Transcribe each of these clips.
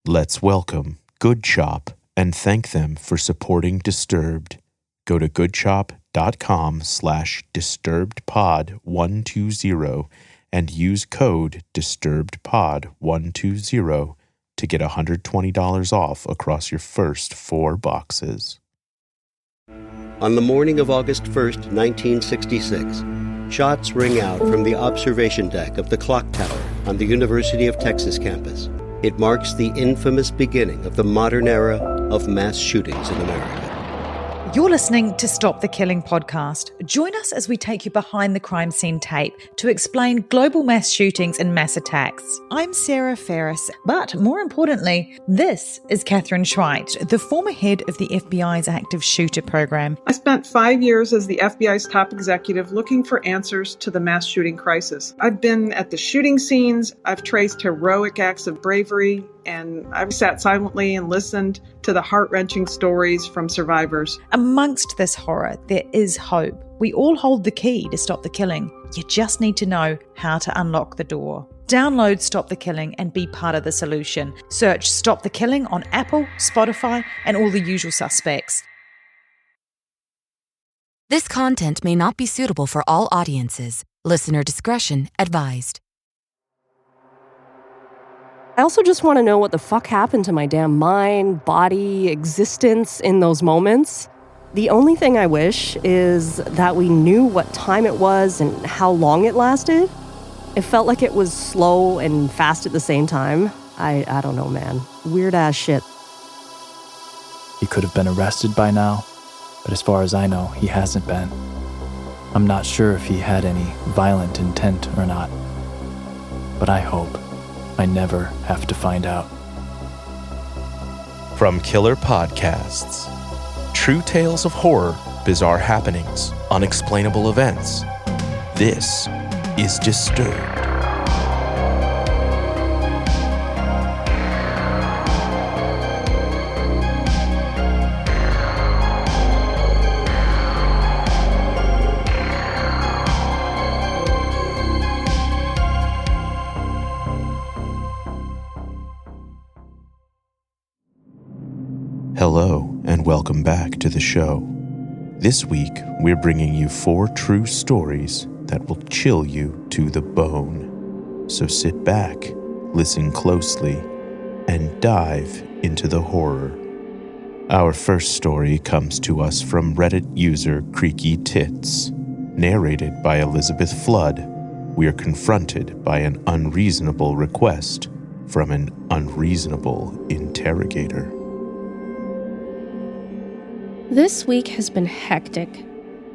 Let's welcome Good Chop and thank them for supporting Disturbed. Go to goodchop.com/disturbedpod120 and use code disturbedpod120 to get $120 off across your first 4 boxes. On the morning of August 1st, 1966, shots ring out from the observation deck of the clock tower on the University of Texas campus. It marks the infamous beginning of the modern era of mass shootings in America. You're listening to Stop the Killing podcast. Join us as we take you behind the crime scene tape to explain global mass shootings and mass attacks. I'm Sarah Ferris, but more importantly, this is Catherine Schweit, the former head of the FBI's active shooter program. I spent 5 years as the FBI's top executive looking for answers to the mass shooting crisis. I've been at the shooting scenes, I've traced heroic acts of bravery, and I've sat silently and listened to the heart-wrenching stories from survivors. Amongst this horror, there is hope. We all hold the key to stop the killing. You just need to know how to unlock the door. Download Stop the Killing and be part of the solution. Search Stop the Killing on Apple, Spotify, and all the usual suspects. This content may not be suitable for all audiences. Listener discretion advised. I also just want to know what the fuck happened to my damn mind, body, existence in those moments. The only thing I wish is that we knew what time it was and how long it lasted. It felt like it was slow and fast at the same time. I don't know, man. Weird ass shit. He could have been arrested by now, but as far as I know, he hasn't been. I'm not sure if he had any violent intent or not, but I hope I never have to find out. From Killer Podcasts, true tales of horror, bizarre happenings, unexplainable events. This is Disturbed. Hello, and welcome back to the show. This week, we're bringing you 4 true stories that will chill you to the bone. So sit back, listen closely, and dive into the horror. Our first story comes to us from Reddit user Creaky Tits. Narrated by Elizabeth Flood, we are confronted by an unreasonable request from an unreasonable interrogator. This week has been hectic.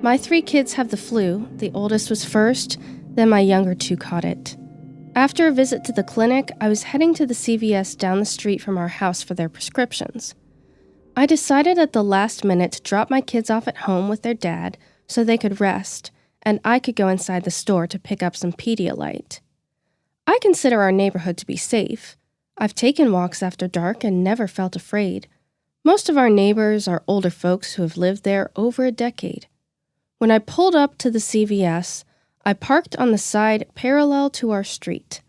My 3 kids have the flu. The oldest was first, then my younger 2 caught it. After a visit to the clinic, I was heading to the CVS down the street from our house for their prescriptions. I decided at the last minute to drop my kids off at home with their dad so they could rest, and I could go inside the store to pick up some Pedialyte. I consider our neighborhood to be safe. I've taken walks after dark and never felt afraid. Most of our neighbors are older folks who have lived there over a decade. When I pulled up to the CVS, I parked on the side parallel to our street.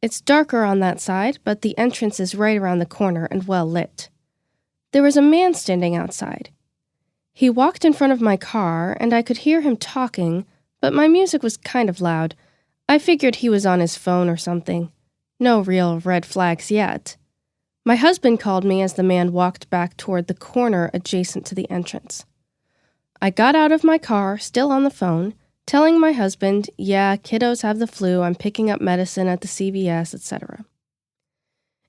It's darker on that side, but the entrance is right around the corner and well lit. There was a man standing outside. He walked in front of my car, and I could hear him talking, but my music was kind of loud. I figured he was on his phone or something. No real red flags yet. My husband called me as the man walked back toward the corner adjacent to the entrance. I got out of my car, still on the phone, telling my husband, yeah, kiddos have the flu, I'm picking up medicine at the CVS, etc.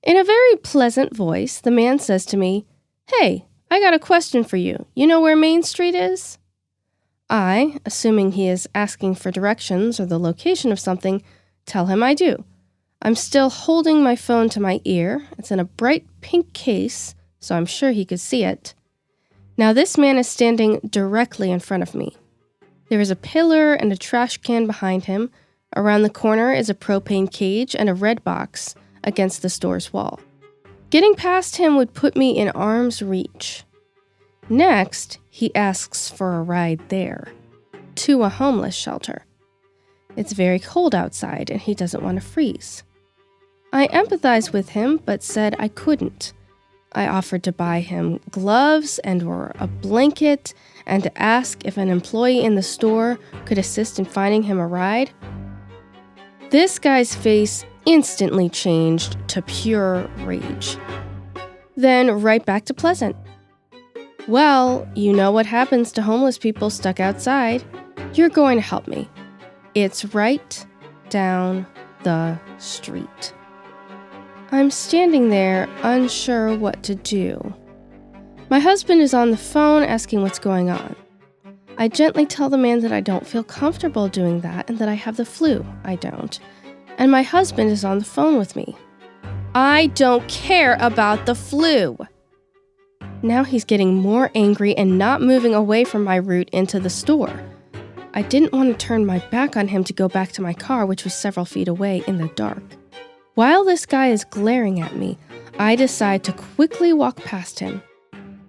In a very pleasant voice, the man says to me, "Hey, I got a question for you. You know where Main Street is?" I, assuming he is asking for directions or the location of something, tell him I do. I'm still holding my phone to my ear. It's in a bright pink case, so I'm sure he could see it. Now this man is standing directly in front of me. There is a pillar and a trash can behind him. Around the corner is a propane cage and a red box against the store's wall. Getting past him would put me in arm's reach. Next, he asks for a ride there, to a homeless shelter. It's very cold outside and he doesn't want to freeze. I empathized with him, but said I couldn't. I offered to buy him gloves or a blanket and to ask if an employee in the store could assist in finding him a ride. This guy's face instantly changed to pure rage. Then right back to pleasant. Well, you know what happens to homeless people stuck outside. You're going to help me. It's right down the street. I'm standing there, unsure what to do. My husband is on the phone asking what's going on. I gently tell the man that I don't feel comfortable doing that and that I have the flu. I don't. And my husband is on the phone with me. I don't care about the flu. Now he's getting more angry and not moving away from my route into the store. I didn't want to turn my back on him to go back to my car, which was several feet away in the dark. While this guy is glaring at me, I decide to quickly walk past him.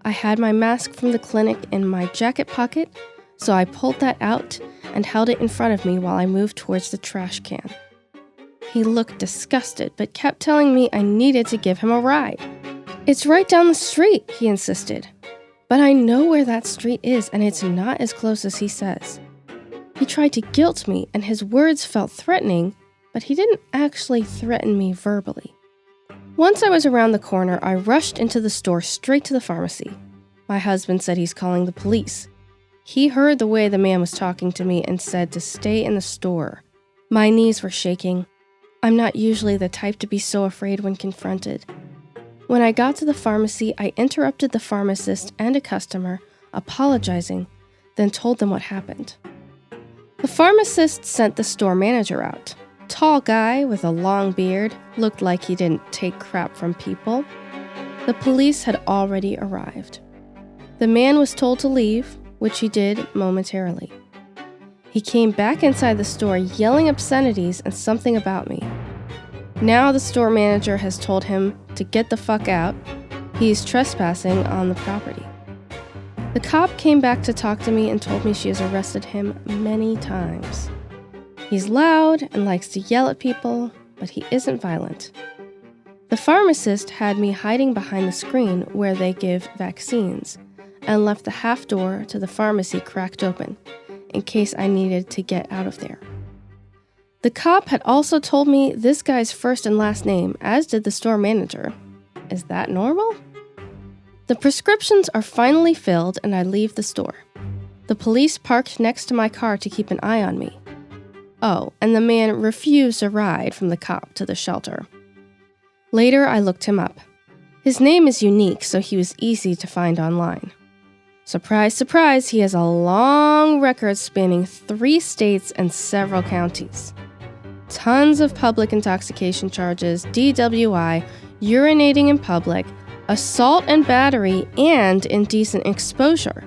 I had my mask from the clinic in my jacket pocket, so I pulled that out and held it in front of me while I moved towards the trash can. He looked disgusted, but kept telling me I needed to give him a ride. It's right down the street, he insisted. But I know where that street is, and it's not as close as he says. He tried to guilt me, and his words felt threatening, but he didn't actually threaten me verbally. Once I was around the corner, I rushed into the store straight to the pharmacy. My husband said he's calling the police. He heard the way the man was talking to me and said to stay in the store. My knees were shaking. I'm not usually the type to be so afraid when confronted. When I got to the pharmacy, I interrupted the pharmacist and a customer, apologizing, then told them what happened. The pharmacist sent the store manager out. Tall guy with a long beard, looked like he didn't take crap from people. The police had already arrived. The man was told to leave, which he did momentarily. He came back inside the store yelling obscenities and something about me. Now the store manager has told him to get the fuck out. He's trespassing on the property. The cop came back to talk to me and told me she has arrested him many times. He's loud and likes to yell at people, but he isn't violent. The pharmacist had me hiding behind the screen where they give vaccines and left the half door to the pharmacy cracked open in case I needed to get out of there. The cop had also told me this guy's first and last name, as did the store manager. Is that normal? The prescriptions are finally filled and I leave the store. The police parked next to my car to keep an eye on me. Oh, and the man refused a ride from the cop to the shelter. Later, I looked him up. His name is unique, so he was easy to find online. Surprise, surprise, he has a long record spanning 3 states and several counties. Tons of public intoxication charges, DWI, urinating in public, assault and battery, and indecent exposure.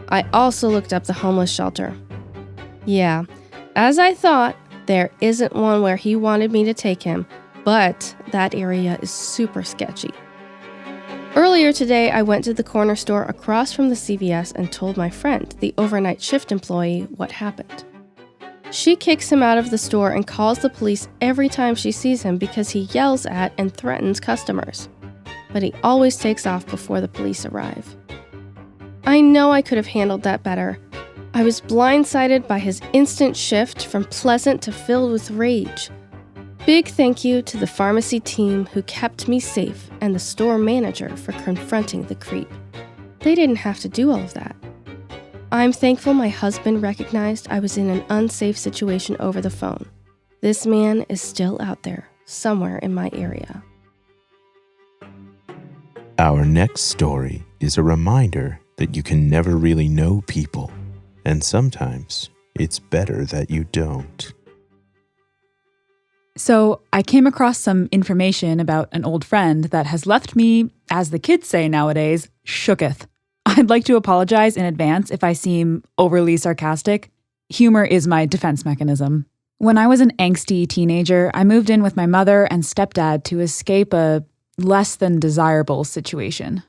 I also looked up the homeless shelter. Yeah, as I thought, there isn't one where he wanted me to take him, but that area is super sketchy. Earlier today, I went to the corner store across from the CVS and told my friend, the overnight shift employee, what happened. She kicks him out of the store and calls the police every time she sees him because he yells at and threatens customers. But he always takes off before the police arrive. I know I could have handled that better. I was blindsided by his instant shift from pleasant to filled with rage. Big thank you to the pharmacy team who kept me safe and the store manager for confronting the creep. They didn't have to do all of that. I'm thankful my husband recognized I was in an unsafe situation over the phone. This man is still out there, somewhere in my area. Our next story is a reminder that you can never really know people, and sometimes it's better that you don't. So I came across some information about an old friend that has left me, as the kids say nowadays, shooketh. I'd like to apologize in advance if I seem overly sarcastic. Humor is my defense mechanism. When I was an angsty teenager, I moved in with my mother and stepdad to escape a less than desirable situation.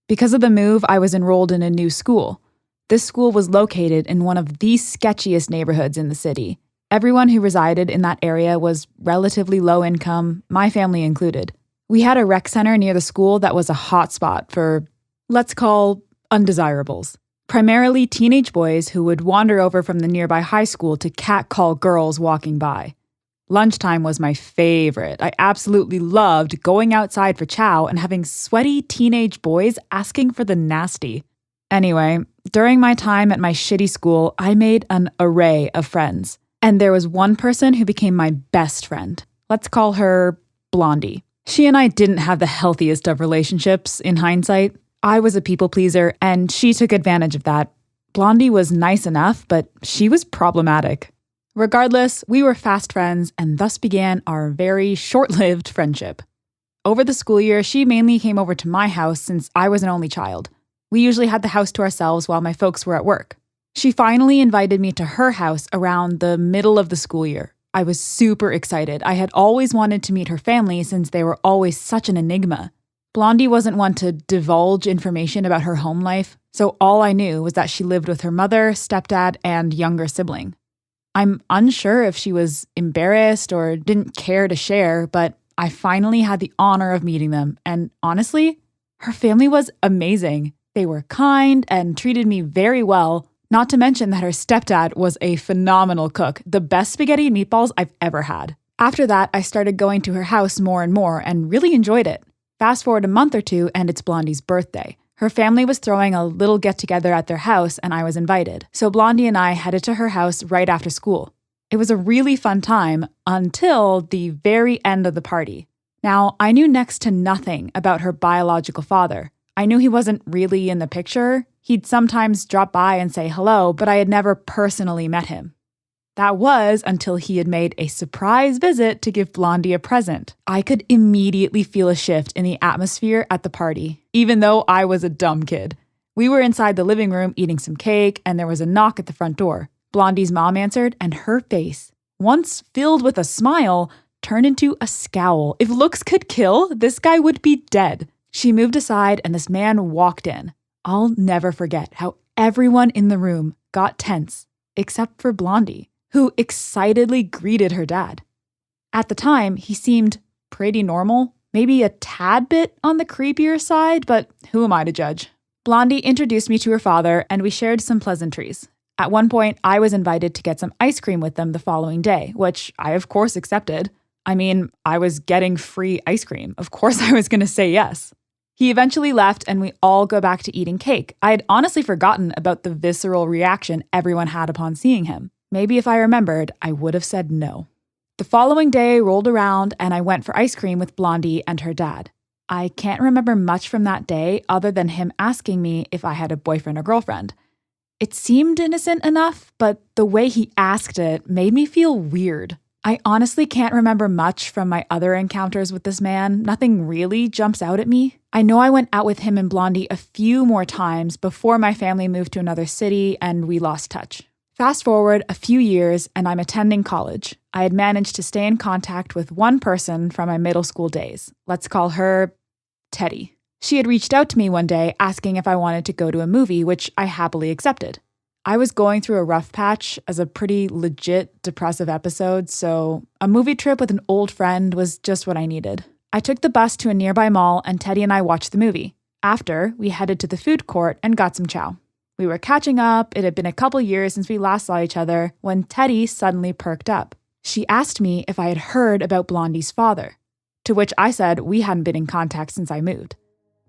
Because of the move, I was enrolled in a new school. This school was located in one of the sketchiest neighborhoods in the city. Everyone who resided in that area was relatively low income, my family included. We had a rec center near the school that was a hotspot for, let's call, undesirables. Primarily teenage boys who would wander over from the nearby high school to catcall girls walking by. Lunchtime was my favorite. I absolutely loved going outside for chow and having sweaty teenage boys asking for the nasty. Anyway, during my time at my shitty school, I made an array of friends. And there was one person who became my best friend. Let's call her Blondie. She and I didn't have the healthiest of relationships in hindsight. I was a people pleaser, and she took advantage of that. Blondie was nice enough, but she was problematic. Regardless, we were fast friends, and thus began our very short-lived friendship. Over the school year, she mainly came over to my house since I was an only child. We usually had the house to ourselves while my folks were at work. She finally invited me to her house around the middle of the school year. I was super excited. I had always wanted to meet her family since they were always such an enigma. Blondie wasn't one to divulge information about her home life, so all I knew was that she lived with her mother, stepdad, and younger sibling. I'm unsure if she was embarrassed or didn't care to share, but I finally had the honor of meeting them, and honestly, her family was amazing. They were kind and treated me very well. Not to mention that her stepdad was a phenomenal cook, the best spaghetti and meatballs I've ever had. After that, I started going to her house more and more and really enjoyed it. Fast forward a month or two and it's Blondie's birthday. Her family was throwing a little get-together at their house and I was invited. So Blondie and I headed to her house right after school. It was a really fun time until the very end of the party. Now, I knew next to nothing about her biological father. I knew he wasn't really in the picture. He'd sometimes drop by and say hello, but I had never personally met him. That was until he had made a surprise visit to give Blondie a present. I could immediately feel a shift in the atmosphere at the party, even though I was a dumb kid. We were inside the living room eating some cake, and there was a knock at the front door. Blondie's mom answered, and her face, once filled with a smile, turned into a scowl. If looks could kill, this guy would be dead. She moved aside, and this man walked in. I'll never forget how everyone in the room got tense, except for Blondie, who excitedly greeted her dad. At the time, he seemed pretty normal, maybe a tad bit on the creepier side, but who am I to judge? Blondie introduced me to her father, and we shared some pleasantries. At one point, I was invited to get some ice cream with them the following day, which I of course accepted. I mean, I was getting free ice cream. Of course I was going to say yes. He eventually left and we all go back to eating cake. I had honestly forgotten about the visceral reaction everyone had upon seeing him. Maybe if I remembered, I would have said no. The following day rolled around and I went for ice cream with Blondie and her dad. I can't remember much from that day other than him asking me if I had a boyfriend or girlfriend. It seemed innocent enough, but the way he asked it made me feel weird. I honestly can't remember much from my other encounters with this man. Nothing really jumps out at me. I know I went out with him and Blondie a few more times before my family moved to another city and we lost touch. Fast forward a few years and I'm attending college. I had managed to stay in contact with one person from my middle school days. Let's call her Teddy. She had reached out to me one day asking if I wanted to go to a movie, which I happily accepted. I was going through a rough patch as a pretty legit depressive episode, so a movie trip with an old friend was just what I needed. I took the bus to a nearby mall and Teddy and I watched the movie. After, we headed to the food court and got some chow. We were catching up. It had been a couple years since we last saw each other when Teddy suddenly perked up. She asked me if I had heard about Blondie's father, to which I said we hadn't been in contact since I moved.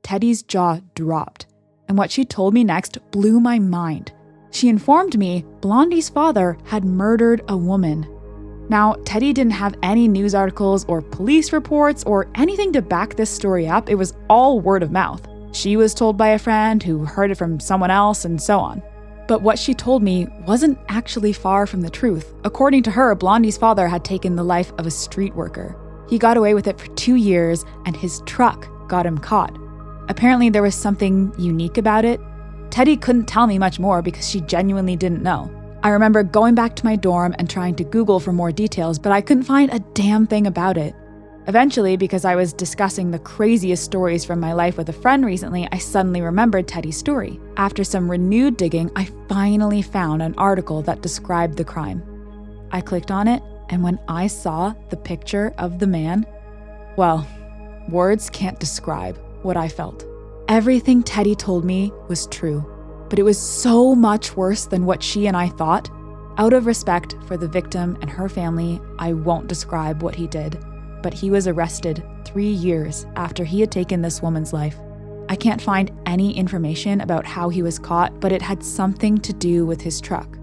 Teddy's jaw dropped, and what she told me next blew my mind. She informed me Blondie's father had murdered a woman. Now, Teddy didn't have any news articles or police reports or anything to back this story up. It was all word of mouth. She was told by a friend who heard it from someone else and so on. But what she told me wasn't actually far from the truth. According to her, Blondie's father had taken the life of a street worker. He got away with it for 2 years and his truck got him caught. Apparently there was something unique about it. Teddy couldn't tell me much more because she genuinely didn't know. I remember going back to my dorm and trying to Google for more details, but I couldn't find a damn thing about it. Eventually, because I was discussing the craziest stories from my life with a friend recently, I suddenly remembered Teddy's story. After some renewed digging, I finally found an article that described the crime. I clicked on it, and when I saw the picture of the man, well, words can't describe what I felt. Everything Teddy told me was true, but it was so much worse than what she and I thought. Out of respect for the victim and her family, I won't describe what he did, but he was arrested 3 years after he had taken this woman's life. I can't find any information about how he was caught, but it had something to do with his truck.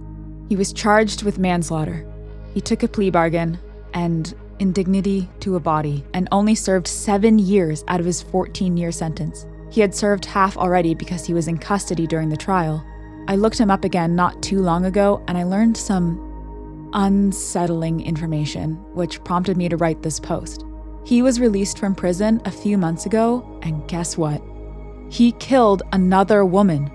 He was charged with manslaughter. He took a plea bargain and indignity to a body and only served 7 years out of his 14-year sentence. He had served half already because he was in custody during the trial. I looked him up again not too long ago, and I learned some unsettling information, which prompted me to write this post. He was released from prison a few months ago, and guess what? He killed another woman.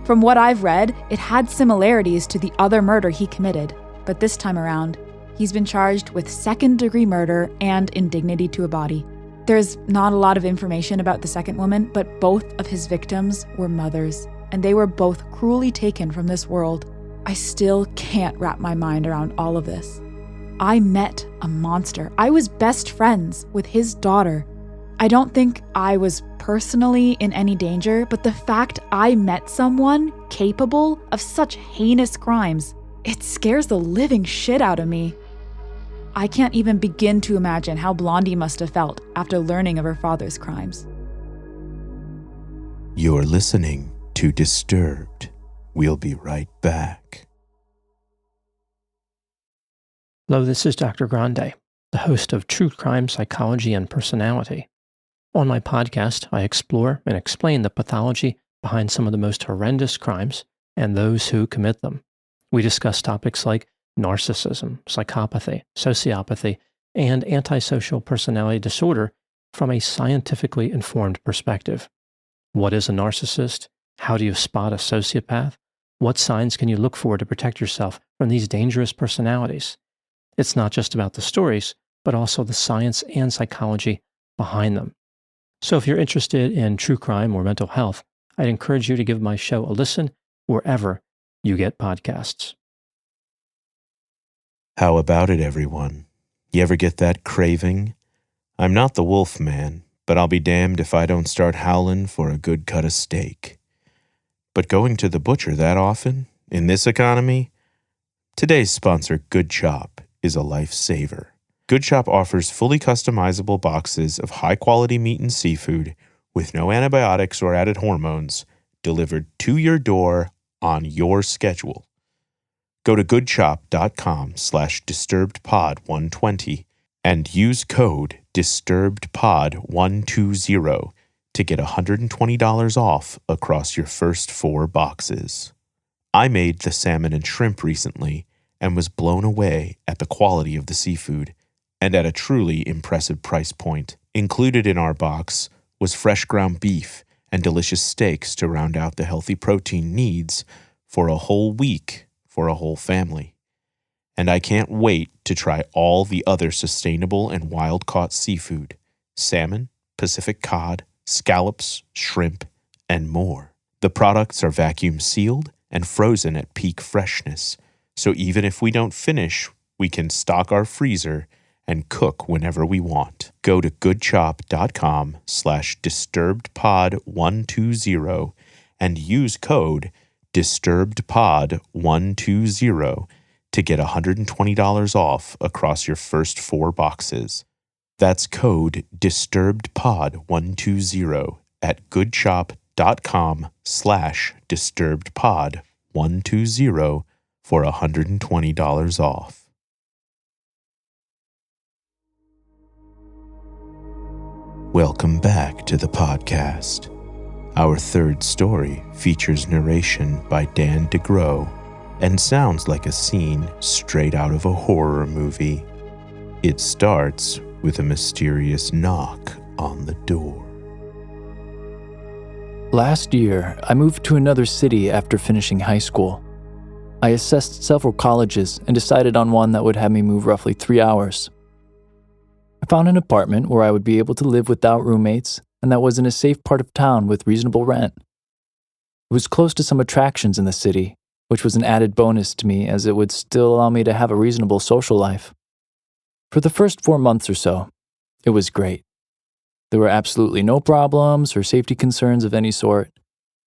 From what I've read, it had similarities to the other murder he committed, but this time around, he's been charged with second-degree murder and indignity to a body. There's not a lot of information about the second woman, but both of his victims were mothers, and they were both cruelly taken from this world. I still can't wrap my mind around all of this. I met a monster. I was best friends with his daughter. I don't think I was personally in any danger, but the fact I met someone capable of such heinous crimes, it scares the living shit out of me. I can't even begin to imagine how Blondie must have felt after learning of her father's crimes. You're listening to Disturbed. We'll be right back. Hello, this is Dr. Grande, the host of True Crime Psychology and Personality. On my podcast, I explore and explain the pathology behind some of the most horrendous crimes and those who commit them. We discuss topics like narcissism, psychopathy, sociopathy, and antisocial personality disorder from a scientifically informed perspective. What is a narcissist? How do you spot a sociopath? What signs can you look for to protect yourself from these dangerous personalities? It's not just about the stories, but also the science and psychology behind them. So if you're interested in true crime or mental health, I'd encourage you to give my show a listen wherever you get podcasts. How about it, everyone? You ever get that craving? I'm not the wolf man, but I'll be damned if I don't start howling for a good cut of steak. But going to the butcher that often, in this economy? Today's sponsor, Good Chop, is a lifesaver. Good Chop offers fully customizable boxes of high-quality meat and seafood with no antibiotics or added hormones, delivered to your door on your schedule. Go to goodchop.com/disturbedpod120 and use code disturbedpod120 to get $120 off across your first 4 boxes. I made the salmon and shrimp recently and was blown away at the quality of the seafood and at a truly impressive price point. Included in our box was fresh ground beef and delicious steaks to round out the healthy protein needs for a whole week for a whole family. And I can't wait to try all the other sustainable and wild-caught seafood: salmon, Pacific cod, scallops, shrimp, and more. The products are vacuum sealed and frozen at peak freshness, so even if we don't finish, we can stock our freezer and cook whenever we want. Go to goodchop.com/disturbedpod120 and use code disturbedpod120 to get $120 off across your first 4 boxes. That's code disturbedpod120 at goodchop.com/disturbedpod120 for $120 off. Welcome back to the podcast. Our third story features narration by Dan Groh and sounds like a scene straight out of a horror movie. It starts with a mysterious knock on the door. Last year, I moved to another city after finishing high school. I assessed several colleges and decided on one that would have me move roughly 3 hours. I found an apartment where I would be able to live without roommates and that was in a safe part of town with reasonable rent. It was close to some attractions in the city, which was an added bonus to me as it would still allow me to have a reasonable social life. For the first 4 months or so, it was great. There were absolutely no problems or safety concerns of any sort,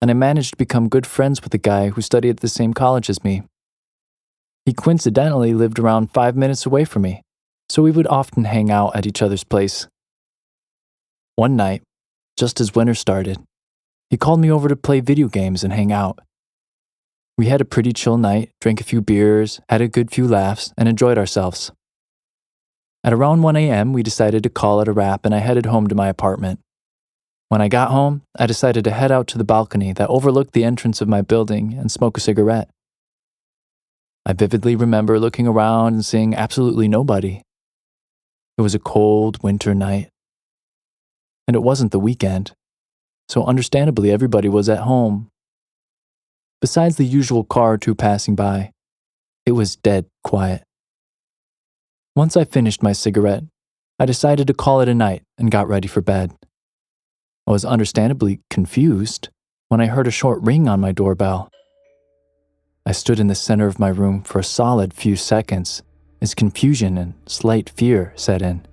and I managed to become good friends with a guy who studied at the same college as me. He coincidentally lived around 5 minutes away from me, so we would often hang out at each other's place. One night, just as winter started, he called me over to play video games and hang out. We had a pretty chill night, drank a few beers, had a good few laughs, and enjoyed ourselves. At around 1 a.m., we decided to call it a wrap and I headed home to my apartment. When I got home, I decided to head out to the balcony that overlooked the entrance of my building and smoke a cigarette. I vividly remember looking around and seeing absolutely nobody. It was a cold winter night. And it wasn't the weekend, so understandably everybody was at home. Besides the usual car or two passing by, it was dead quiet. Once I finished my cigarette, I decided to call it a night and got ready for bed. I was understandably confused when I heard a short ring on my doorbell. I stood in the center of my room for a solid few seconds as confusion and slight fear set in.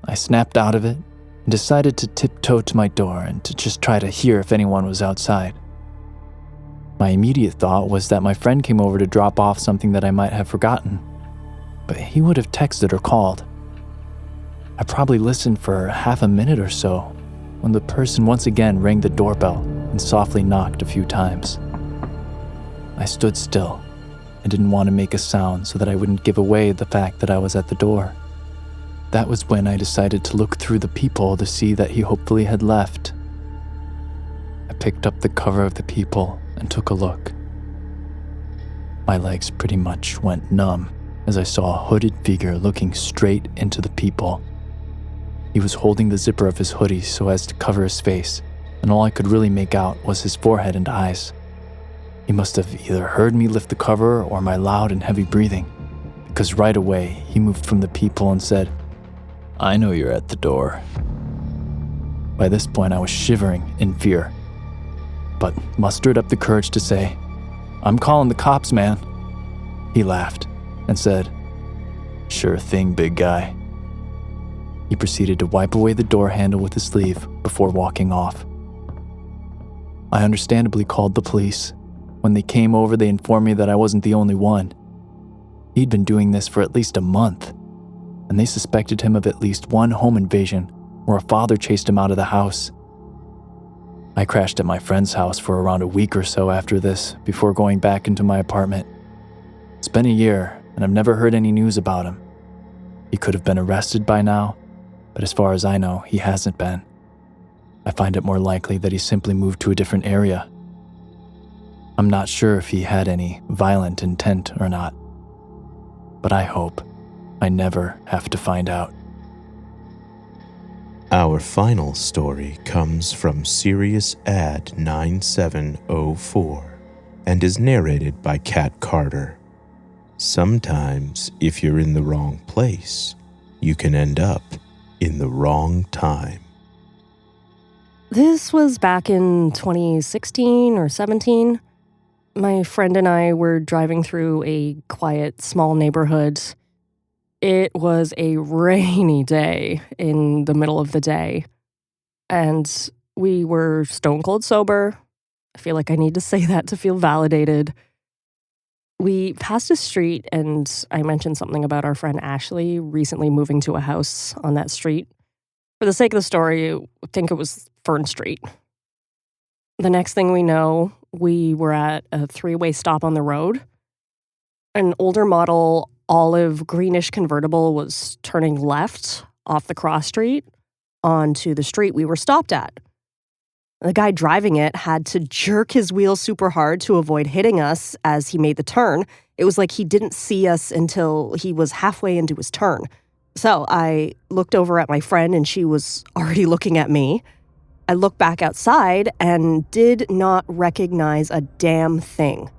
I snapped out of it and decided to tiptoe to my door and to just try to hear if anyone was outside. My immediate thought was that my friend came over to drop off something that I might have forgotten, but he would have texted or called. I probably listened for half a minute or so when the person once again rang the doorbell and softly knocked a few times. I stood still and didn't want to make a sound so that I wouldn't give away the fact that I was at the door. That was when I decided to look through the peephole to see that he hopefully had left. I picked up the cover of the peephole and took a look. My legs pretty much went numb as I saw a hooded figure looking straight into the peephole. He was holding the zipper of his hoodie so as to cover his face, and all I could really make out was his forehead and eyes. He must have either heard me lift the cover or my loud and heavy breathing, because right away he moved from the peephole and said, "I know you're at the door." By this point I was shivering in fear, but mustered up the courage to say, "I'm calling the cops, man." He laughed and said, "Sure thing, big guy." He proceeded to wipe away the door handle with his sleeve before walking off. I understandably called the police. When they came over, they informed me that I wasn't the only one. He'd been doing this for at least a month, and they suspected him of at least one home invasion where a father chased him out of the house. I crashed at my friend's house for around a week or so after this before going back into my apartment. It's been a year, and I've never heard any news about him. He could have been arrested by now, but as far as I know, he hasn't been. I find it more likely that he simply moved to a different area. I'm not sure if he had any violent intent or not, but I hope I never have to find out. Our final story comes from Sirius Ad 9704 and is narrated by Kat Carter. Sometimes, if you're in the wrong place, you can end up in the wrong time. This was back in 2016 or 17. My friend and I were driving through a quiet, small neighborhood. It was a rainy day in the middle of the day, and we were stone cold sober. I feel like I need to say that to feel validated. We passed a street, and I mentioned something about our friend Ashley recently moving to a house on that street. For the sake of the story, I think it was Fern Street. The next thing we know, we were at a three-way stop on the road. An older model olive greenish convertible was turning left off the cross street onto the street we were stopped at. The guy driving it had to jerk his wheel super hard to avoid hitting us as he made the turn. It was like he didn't see us until he was halfway into his turn. So I looked over at my friend and she was already looking at me. I looked back outside and did not recognize a damn thing.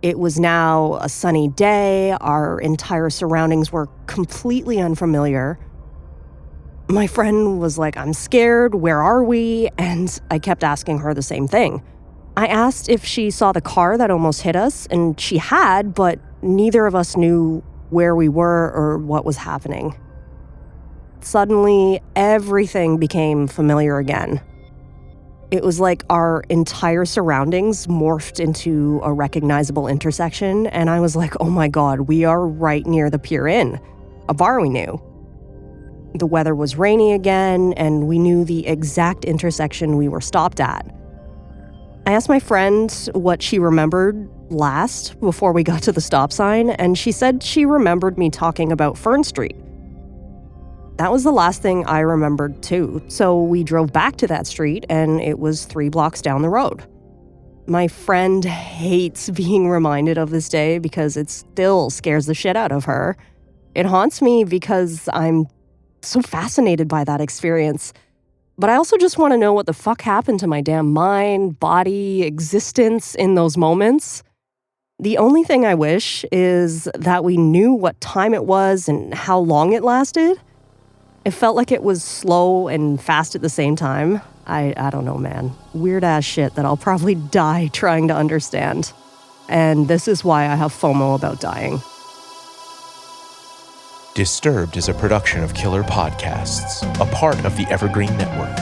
It was now a sunny day. Our entire surroundings were completely unfamiliar. My friend was like, "I'm scared. Where are we?" And I kept asking her the same thing. I asked if she saw the car that almost hit us, and she had, but neither of us knew where we were or what was happening. Suddenly, everything became familiar again. It was like our entire surroundings morphed into a recognizable intersection, and I was like, oh my God, we are right near the Pier Inn, a bar we knew. The weather was rainy again, and we knew the exact intersection we were stopped at. I asked my friend what she remembered last before we got to the stop sign, and she said she remembered me talking about Fern Street. That was the last thing I remembered too, so we drove back to that street, and it was 3 blocks down the road. My friend hates being reminded of this day because it still scares the shit out of her. It haunts me because I'm so fascinated by that experience. But I also just want to know what the fuck happened to my damn mind, body, existence in those moments. The only thing I wish is that we knew what time it was and how long it lasted. It felt like it was slow and fast at the same time. I don't know, man. Weird-ass shit that I'll probably die trying to understand. And this is why I have FOMO about dying. Disturbed is a production of Killer Podcasts, a part of the Evergreen Network.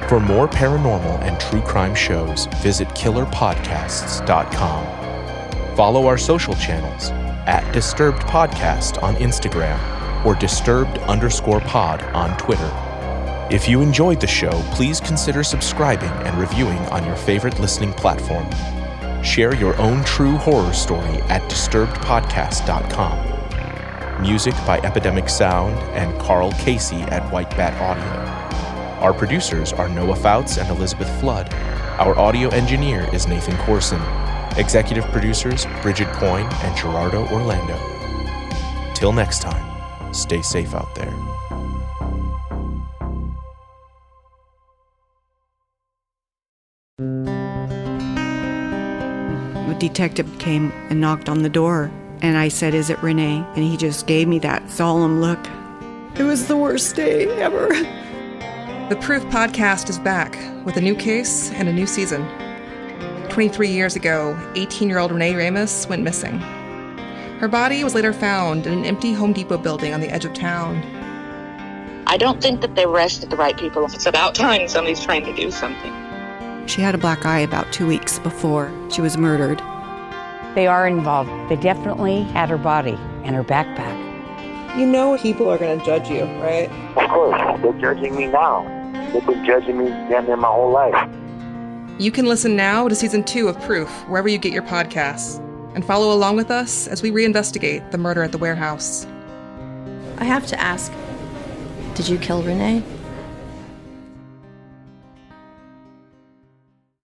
For more paranormal and true crime shows, visit killerpodcasts.com. Follow our social channels @Disturbed Podcast on Instagram or Disturbed_pod on Twitter. If you enjoyed the show, please consider subscribing and reviewing on your favorite listening platform. Share your own true horror story at disturbedpodcast.com. Music by Epidemic Sound and Carl Casey at White Bat Audio. Our producers are Noah Fouts and Elizabeth Flood. Our audio engineer is Nathan Corson. Executive producers Bridget Coyne and Gerardo Orlando. Till next time, stay safe out there. A detective came and knocked on the door. And I said, "Is it Renee?" And he just gave me that solemn look. It was the worst day ever. The Proof podcast is back with a new case and a new season. 23 years ago, 18-year-old Renee Ramos went missing. Her body was later found in an empty Home Depot building on the edge of town. I don't think that they arrested the right people. It's about time somebody's trying to do something. She had a black eye about 2 weeks before she was murdered. They are involved. They definitely had her body and her backpack. You know people are going to judge you, right? Of course. They're judging me now. They've been judging me damn near my whole life. You can listen now to Season 2 of Proof, wherever you get your podcasts, and follow along with us as we reinvestigate the murder at the warehouse. I have to ask, did you kill Renee?